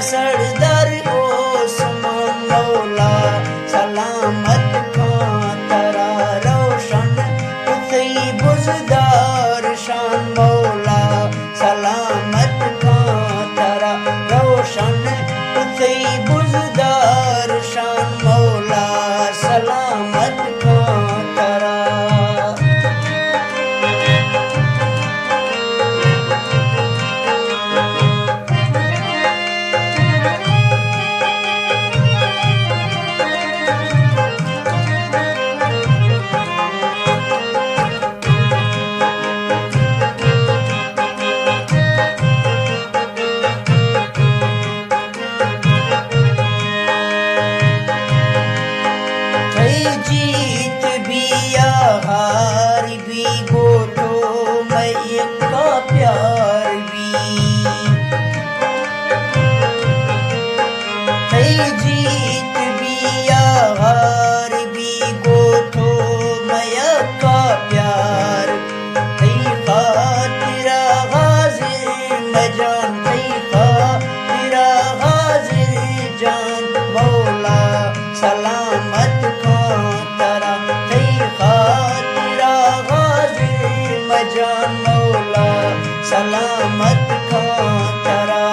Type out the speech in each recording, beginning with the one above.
सरदार ओस्मान मौला सलामत खां तरा रोशन तुथई बुजदार शान मौला सलामत खां तरा रोशन तुथई बुजदार शान मौला सलामत खां तरा जीत भी या हार भी गोठो मैं का प्यार भी जीत भी या हार भी गोठो मैं का प्यार तेरा हाजिर मैं जान तेरा हाजिर जान मौला सलामत जान मौला सलामत खां तरा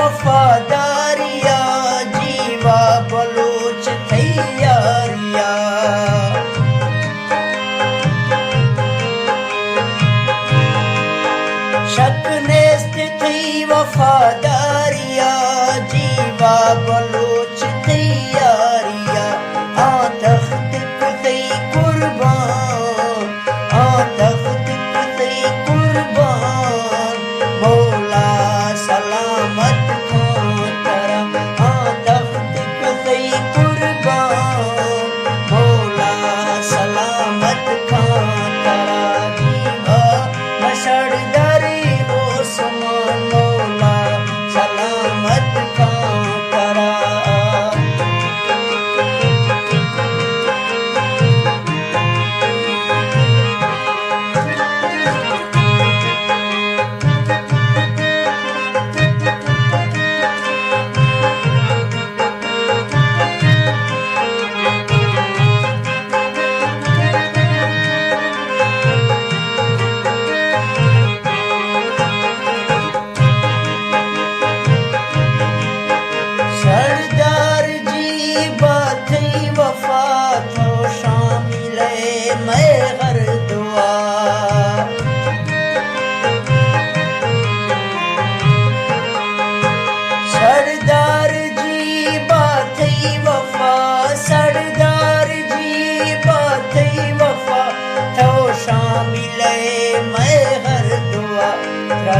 वफादारिया जीवा बलोच तैयारिया शक नेस्त थी वफादारिया जीवा बलोच तैयारिया आ तख्त कुतई कुर्बान आ तख्त कुतई कुर्बान मौला सलामत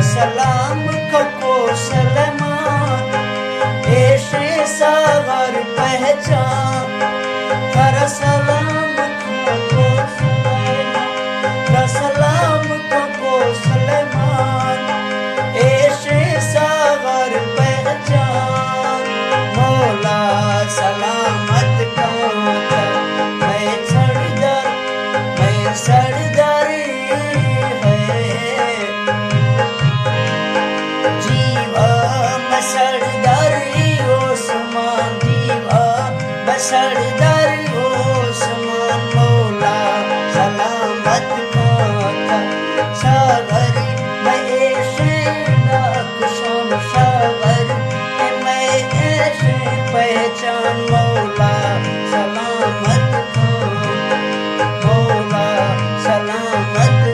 सलाम को सलमान ऐशे सागर पहचान हर सलाम को सलाम को सलमान ऐशे सागर पहचान मौला सलामत खां मैं सरदार सरदार ओस्मान मौला सलामत खां सागर